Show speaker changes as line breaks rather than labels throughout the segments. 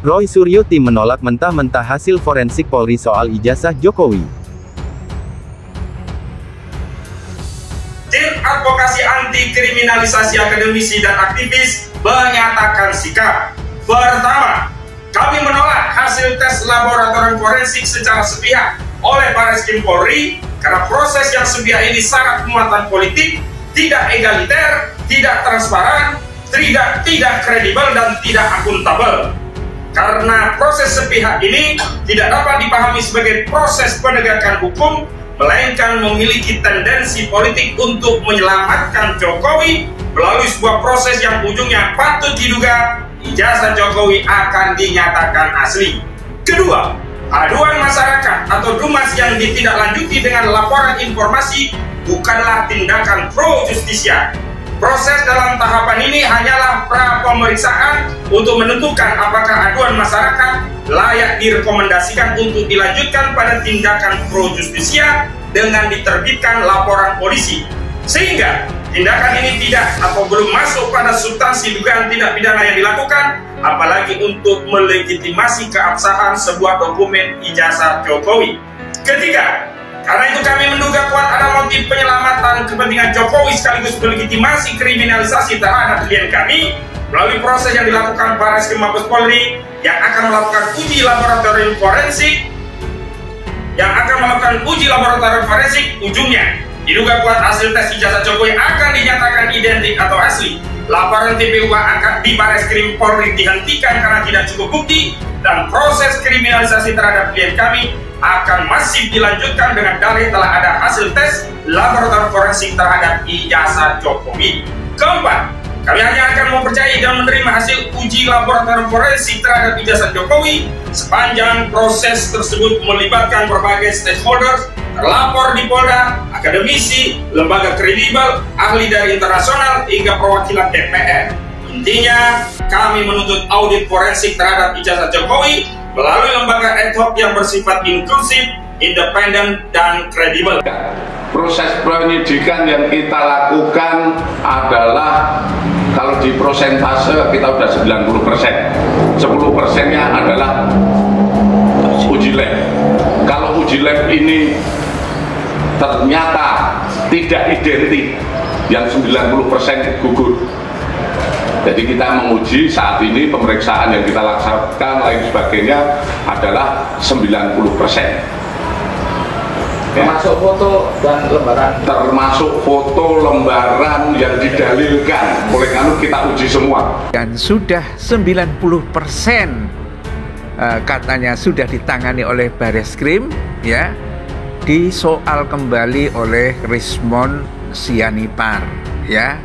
Roy Suryo tim menolak mentah-mentah hasil forensik Polri soal ijazah Jokowi.
Tim Advokasi Anti Kriminalisasi Akademisi dan Aktivis menyatakan sikap. Pertama, kami menolak hasil tes laboratorium forensik secara sepihak oleh Barreskrim Polri karena proses yang sepihak ini sangat muatan politik, tidak egaliter, tidak transparan, tidak kredibel dan tidak akuntabel. Karena proses sepihak ini tidak dapat dipahami sebagai proses penegakan hukum, melainkan memiliki tendensi politik untuk menyelamatkan Jokowi melalui sebuah proses yang ujungnya patut diduga ijazah Jokowi akan dinyatakan asli. Kedua, aduan masyarakat atau dumas yang ditindaklanjuti dengan laporan informasi bukanlah tindakan pro justisia. Proses dalam tahapan ini hanyalah pra pemeriksaan untuk menentukan apakah aduan masyarakat layak direkomendasikan untuk dilanjutkan pada tindakan pro justisia dengan diterbitkan laporan polisi. Sehingga tindakan ini tidak atau belum masuk pada substansi dugaan tindak pidana yang dilakukan, apalagi untuk melegitimasi keabsahan sebuah dokumen ijazah Jokowi. Ketiga, karena itu kami menduga kuat ada motif penyelamatan kepentingan Jokowi sekaligus melegitimasi kriminalisasi terhadap klien kami melalui proses yang dilakukan Barreskrim Mabes Polri yang akan melakukan uji laboratorium forensik. Ujungnya diduga kuat hasil tes ijazah Jokowi akan dinyatakan identik atau asli. Laporan TPU akan di Barreskrim Polri dihentikan karena tidak cukup bukti dan proses kriminalisasi terhadap klien kami akan masih dilanjutkan dengan dalih telah ada hasil tes laboratorium forensik terhadap ijazah Jokowi. Keempat, kami hanya akan mempercayai dan menerima hasil uji laboratorium forensik terhadap ijazah Jokowi sepanjang proses tersebut melibatkan berbagai stakeholder, terlapor di Polda, akademisi, lembaga kredibel, ahli dari internasional, hingga perwakilan DPR. Intinya, kami menuntut audit forensik terhadap ijazah Jokowi melalui lembaga ad hoc yang bersifat inklusif, independen, dan kredibel.
Proses penyidikan yang kita lakukan adalah kalau di prosentase kita sudah 90%. 10%-nya adalah uji lab. Kalau uji lab ini ternyata tidak identik, yang 90% gugur. Jadi kita menguji saat ini pemeriksaan yang kita laksanakan lain sebagainya adalah 90%.
Termasuk foto dan lembaran.
Termasuk foto lembaran yang didalilkan. Oleh karena kita uji semua.
Dan sudah 90% katanya sudah ditangani oleh Barreskrim, ya, disoal kembali oleh Rismon Sianipar, ya.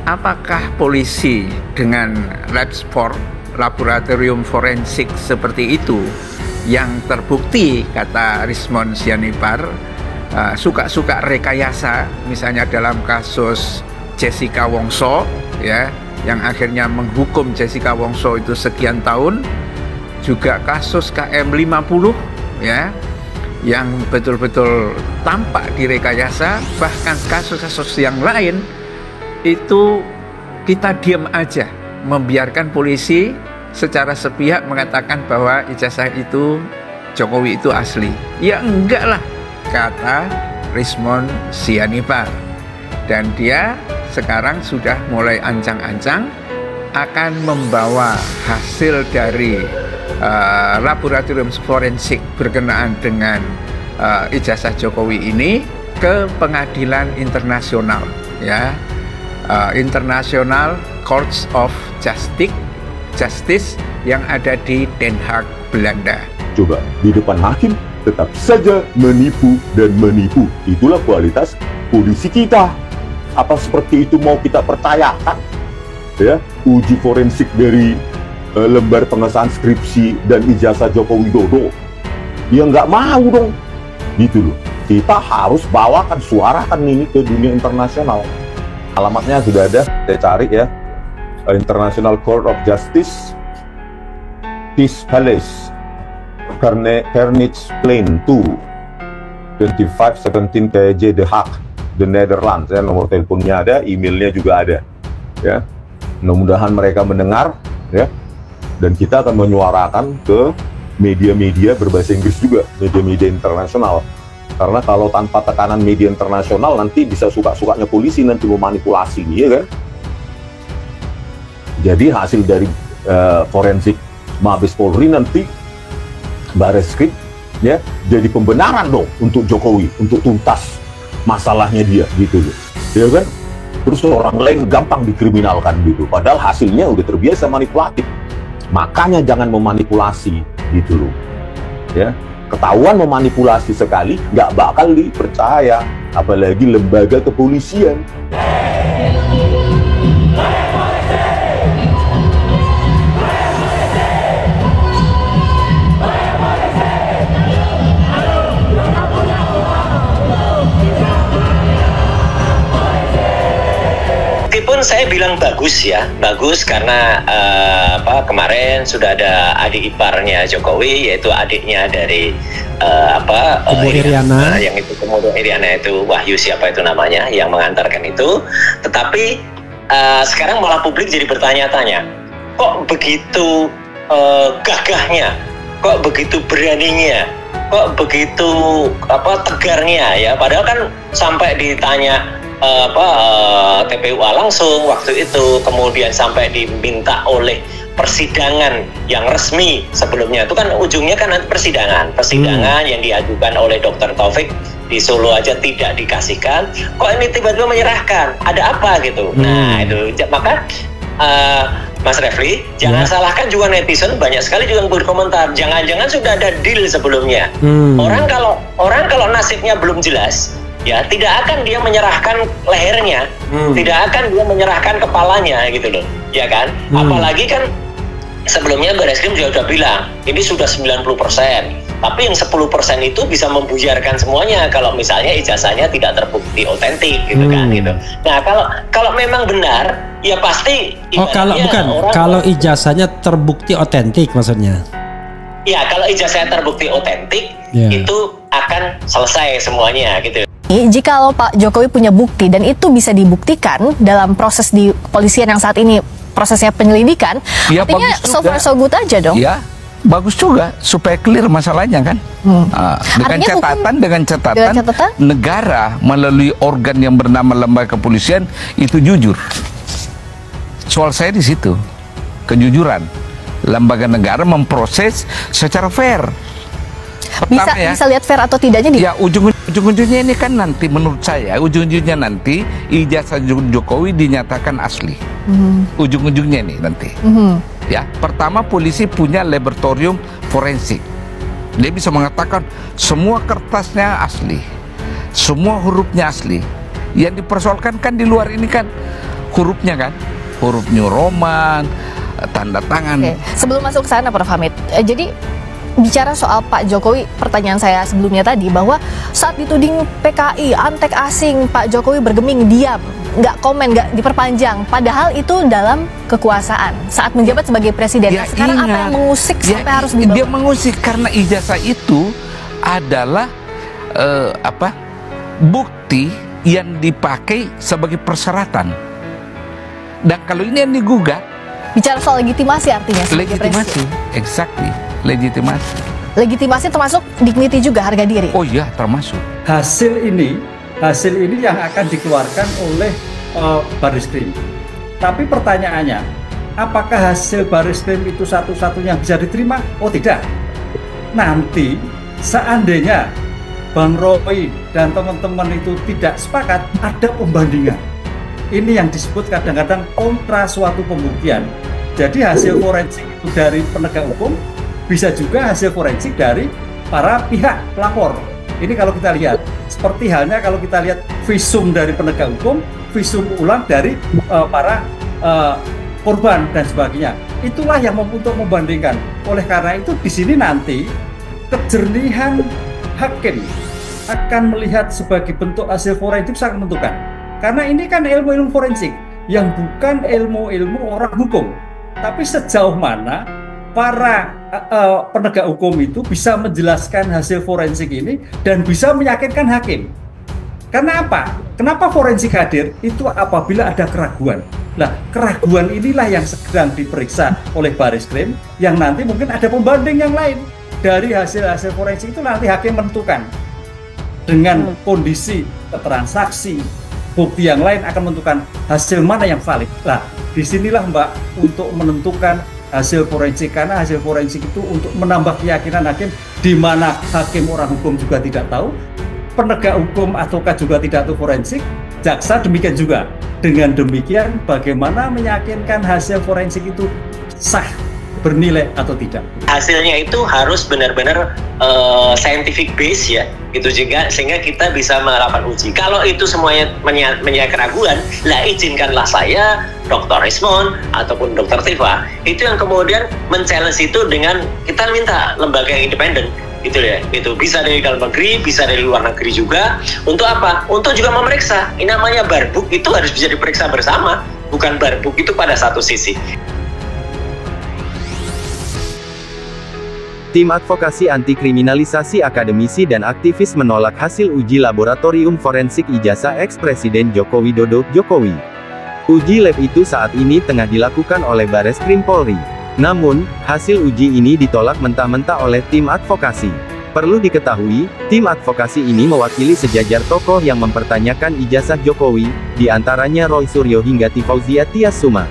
Apakah polisi dengan laboratorium forensik seperti itu yang terbukti, kata Rismon Sianipar, suka-suka rekayasa, misalnya dalam kasus Jessica Wongso, ya, yang akhirnya menghukum Jessica Wongso itu sekian tahun, juga kasus KM50, ya, yang betul-betul tampak direkayasa, bahkan kasus-kasus yang lain itu kita diam aja, membiarkan polisi secara sepihak mengatakan bahwa ijazah itu Jokowi itu asli. Ya enggak lah, kata Rismon Sianipar. Dan dia sekarang sudah mulai ancang-ancang akan membawa hasil dari laboratorium forensik berkenaan dengan ijazah Jokowi ini ke pengadilan internasional, ya. International Courts of Justice yang ada di Den Haag, Belanda.
Coba di depan hakim tetap saja menipu dan menipu. Itulah kualitas polisi kita. Apa seperti itu mau kita percayakan? Ya, uji forensik dari lembar pengesahan skripsi dan ijazah Joko Widodo. Ya nggak mau dong. Gitu loh. Kita harus bawakan, suarakan ini ke dunia internasional. Alamatnya sudah ada, saya cari ya. International Court of Justice, Peace Palace, Carnage Plain 2, 2517 KJ The Hague, The Netherlands. Ya, nomor teleponnya ada, emailnya juga ada. Ya, mudah-mudahan mereka mendengar. Ya, Dan kita akan menyuarakan ke media-media berbahasa Inggris juga, media-media internasional. Karena kalau tanpa tekanan media internasional nanti bisa suka-sukanya polisi nanti memanipulasi, ya kan? Jadi hasil dari forensik Mabes Polri nanti Bareskrim ya jadi pembenaran dong untuk Jokowi untuk tuntas masalahnya dia gitu loh, ya kan? Terus orang lain gampang dikriminalkan gitu, padahal hasilnya udah terbiasa manipulatif. Makanya jangan memanipulasi gitu loh, ya. Ketahuan memanipulasi sekali nggak bakal dipercaya, apalagi lembaga kepolisian.
Meskipun saya bilang bagus ya, bagus karena kemarin sudah ada adik iparnya Jokowi, yaitu adiknya dari
Iriana,
yang itu kemudian Iriana itu Wahyu siapa itu namanya yang mengantarkan itu. Tetapi sekarang malah publik jadi bertanya-tanya, kok begitu gagahnya, kok begitu beraninya, kok begitu tegarnya ya, padahal kan sampai ditanya TPUA langsung waktu itu, kemudian sampai diminta oleh persidangan yang resmi sebelumnya, itu kan ujungnya kan nanti persidangan yang diajukan oleh Dr. Taufik di Solo aja tidak dikasihkan, kok ini tiba-tiba menyerahkan, ada apa gitu. Nah itu maka Mas Refli, jangan salahkan juga netizen, banyak sekali juga yang berkomentar, jangan-jangan sudah ada deal sebelumnya. Orang kalau nasibnya belum jelas, ya tidak akan dia menyerahkan lehernya, tidak akan dia menyerahkan kepalanya gitu loh, ya kan? Apalagi kan sebelumnya Bareskrim juga sudah bilang ini sudah 90%, tapi yang 10% itu bisa membuyarkan semuanya kalau misalnya ijazahnya tidak terbukti otentik gitu kan gitu. Nah kalau memang benar ya pasti.
Kalau ijazahnya terbukti otentik maksudnya?
Ya kalau ijazahnya terbukti otentik itu akan selesai semuanya gitu.
Jikalau Pak Jokowi punya bukti dan itu bisa dibuktikan dalam proses di kepolisian yang saat ini prosesnya penyelidikan, ya, artinya so far so good aja dong.
Ya, bagus juga supaya clear masalahnya kan. Dengan catatan negara melalui organ yang bernama lembaga kepolisian itu jujur. Soal saya di situ, kejujuran. Lembaga negara memproses secara fair. Pertama,
bisa lihat fair atau tidaknya di.
Ya ujung-ujungnya ini kan nanti menurut saya ujung-ujungnya nanti ijazah Jokowi dinyatakan asli. Ujung-ujungnya nih nanti. Ya pertama polisi punya laboratorium forensik. Dia bisa mengatakan semua kertasnya asli, semua hurufnya asli. Yang dipersoalkan kan di luar ini kan hurufnya kan, huruf New Roman, tanda tangan.
Sebelum masuk ke sana Prof. Hamid, jadi bicara soal Pak Jokowi, pertanyaan saya sebelumnya tadi bahwa saat dituding PKI, antek asing, Pak Jokowi bergeming, diam, nggak komen, nggak diperpanjang, padahal itu dalam kekuasaan saat menjabat sebagai presiden. Sekarang apa yang mengusik sampai harus dibawa?
Dia mengusik karena ijazah itu adalah bukti yang dipakai sebagai persyaratan. Dan kalau ini yang digugat,
bicara soal legitimasi artinya
legitimasi, exactly. Legitimasi
termasuk dignity juga, harga diri.
Oh iya, termasuk.
Hasil ini yang akan dikeluarkan oleh Bareskrim. Tapi pertanyaannya, apakah hasil Bareskrim itu satu-satunya bisa diterima? Oh tidak. Nanti seandainya Bang Roy dan teman-teman itu tidak sepakat, ada pembandingan. Ini yang disebut kadang-kadang kontra suatu pembuktian. Jadi hasil forensik itu dari penegak hukum, bisa juga hasil forensik dari para pihak pelapor. Ini kalau kita lihat, seperti halnya kalau kita lihat visum dari penegak hukum, visum ulang dari para korban dan sebagainya. Itulah yang untuk membandingkan. Oleh karena itu di sini nanti kejernihan hakim akan melihat sebagai bentuk hasil forensik sangat menentukan. Karena ini kan ilmu-ilmu forensik yang bukan ilmu-ilmu orang hukum. Tapi sejauh mana para penegak hukum itu bisa menjelaskan hasil forensik ini dan bisa meyakinkan hakim. Karena apa? Kenapa forensik hadir? Itu apabila ada keraguan. Nah, keraguan inilah yang sedang diperiksa oleh Bareskrim, yang nanti mungkin ada pembanding yang lain. Dari hasil-hasil forensik itu nanti hakim menentukan. Dengan kondisi keterangan saksi, bukti yang lain akan menentukan hasil mana yang valid. Nah, disinilah Mbak, untuk menentukan hasil forensik, karena hasil forensik itu untuk menambah keyakinan hakim, di mana hakim orang hukum juga tidak tahu, penegak hukum ataukah juga tidak tahu forensik, jaksa demikian juga. Dengan demikian, bagaimana meyakinkan hasil forensik itu sah, bernilai atau tidak?
Hasilnya itu harus benar-benar scientific base ya, itu juga, sehingga kita bisa melakukan uji. Kalau itu semuanya menyia keraguan, lah izinkanlah saya, Dr. Ismon ataupun Dr. Tifa, itu yang kemudian men-challenge itu dengan kita minta lembaga yang independen. Gitu ya, itu bisa dari dalam negeri, bisa dari luar negeri juga. Untuk apa? Untuk juga memeriksa. Ini namanya barbuk, itu harus bisa diperiksa bersama, bukan barbuk itu pada satu sisi.
Tim Advokasi Anti Kriminalisasi Akademisi dan Aktivis menolak hasil uji laboratorium forensik ijazah ex-Presiden Joko Widodo, Jokowi. Uji lab itu saat ini tengah dilakukan oleh Bareskrim Polri. Namun, hasil uji ini ditolak mentah-mentah oleh tim advokasi. Perlu diketahui, tim advokasi ini mewakili sejajar tokoh yang mempertanyakan ijazah Jokowi, di antaranya Roy Suryo hingga Tifauzia Tiasuma.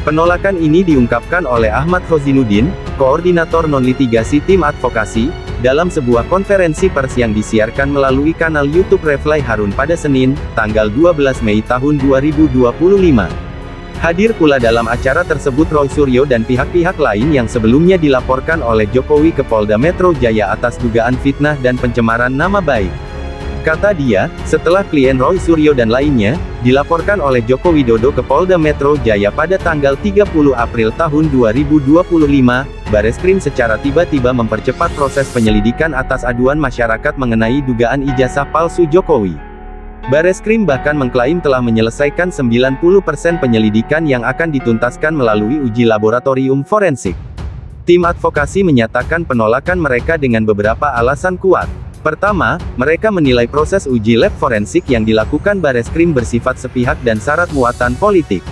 Penolakan ini diungkapkan oleh Ahmad Khozinuddin, koordinator non-litigasi tim advokasi, dalam sebuah konferensi pers yang disiarkan melalui kanal YouTube Refly Harun pada Senin, tanggal 12 Mei tahun 2025. Hadir pula dalam acara tersebut Roy Suryo dan pihak-pihak lain yang sebelumnya dilaporkan oleh Jokowi ke Polda Metro Jaya atas dugaan fitnah dan pencemaran nama baik. Kata dia, setelah klien Roy Suryo dan lainnya dilaporkan oleh Joko Widodo ke Polda Metro Jaya pada tanggal 30 April tahun 2025, Bareskrim secara tiba-tiba mempercepat proses penyelidikan atas aduan masyarakat mengenai dugaan ijazah palsu Jokowi. Bareskrim bahkan mengklaim telah menyelesaikan 90% penyelidikan yang akan dituntaskan melalui uji laboratorium forensik. Tim advokasi menyatakan penolakan mereka dengan beberapa alasan kuat. Pertama, mereka menilai proses uji lab forensik yang dilakukan Bareskrim bersifat sepihak dan syarat muatan politik.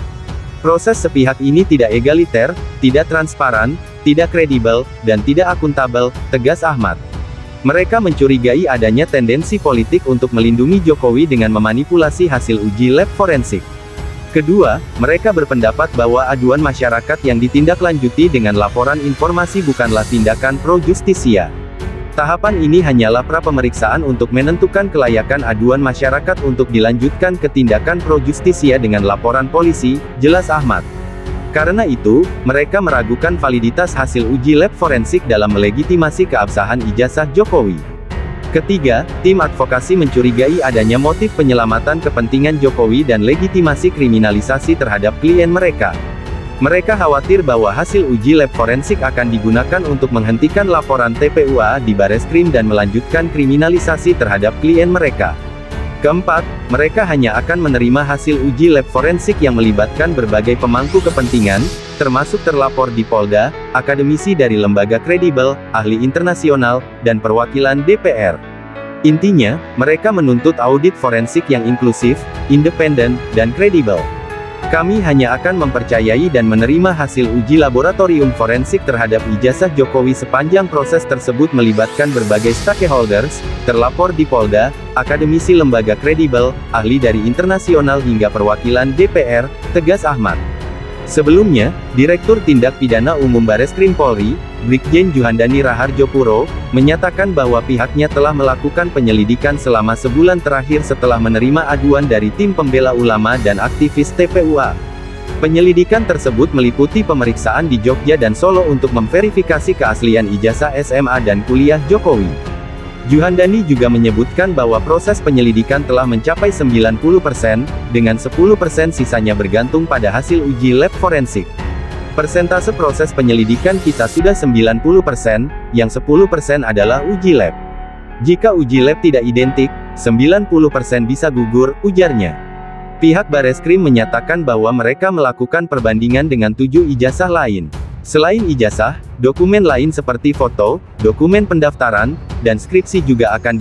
Proses sepihak ini tidak egaliter, tidak transparan, tidak kredibel, dan tidak akuntabel, tegas Ahmad. Mereka mencurigai adanya tendensi politik untuk melindungi Jokowi dengan memanipulasi hasil uji lab forensik. Kedua, mereka berpendapat bahwa aduan masyarakat yang ditindaklanjuti dengan laporan informasi bukanlah tindakan pro justisia. Tahapan ini hanyalah pra-pemeriksaan untuk menentukan kelayakan aduan masyarakat untuk dilanjutkan ke tindakan pro justisia dengan laporan polisi, jelas Ahmad. Karena itu, mereka meragukan validitas hasil uji lab forensik dalam melegitimasi keabsahan ijazah Jokowi. Ketiga, tim advokasi mencurigai adanya motif penyelamatan kepentingan Jokowi dan legitimasi kriminalisasi terhadap klien mereka. Mereka khawatir bahwa hasil uji lab forensik akan digunakan untuk menghentikan laporan TPUA di Bareskrim dan melanjutkan kriminalisasi terhadap klien mereka. Keempat, mereka hanya akan menerima hasil uji lab forensik yang melibatkan berbagai pemangku kepentingan, termasuk terlapor di Polda, akademisi dari lembaga kredibel, ahli internasional, dan perwakilan DPR. Intinya, mereka menuntut audit forensik yang inklusif, independen, dan kredibel. Kami hanya akan mempercayai dan menerima hasil uji laboratorium forensik terhadap ijazah Jokowi sepanjang proses tersebut melibatkan berbagai stakeholders, terlapor di Polda, akademisi lembaga kredibel, ahli dari internasional hingga perwakilan DPR, tegas Ahmad. Sebelumnya, Direktur Tindak Pidana Umum Bareskrim Polri, Brigjen Juhandani Raharjopuro, menyatakan bahwa pihaknya telah melakukan penyelidikan selama sebulan terakhir setelah menerima aduan dari tim pembela ulama dan aktivis TPUA. Penyelidikan tersebut meliputi pemeriksaan di Jogja dan Solo untuk memverifikasi keaslian ijazah SMA dan kuliah Jokowi. Juhandani juga menyebutkan bahwa proses penyelidikan telah mencapai 90%, dengan 10% sisanya bergantung pada hasil uji lab forensik. Persentase proses penyelidikan kita sudah 90%, yang 10% adalah uji lab. Jika uji lab tidak identik, 90% bisa gugur, ujarnya. Pihak Bareskrim menyatakan bahwa mereka melakukan perbandingan dengan 7 ijazah lain. Selain ijazah, dokumen lain seperti foto, dokumen pendaftaran, dan skripsi juga akan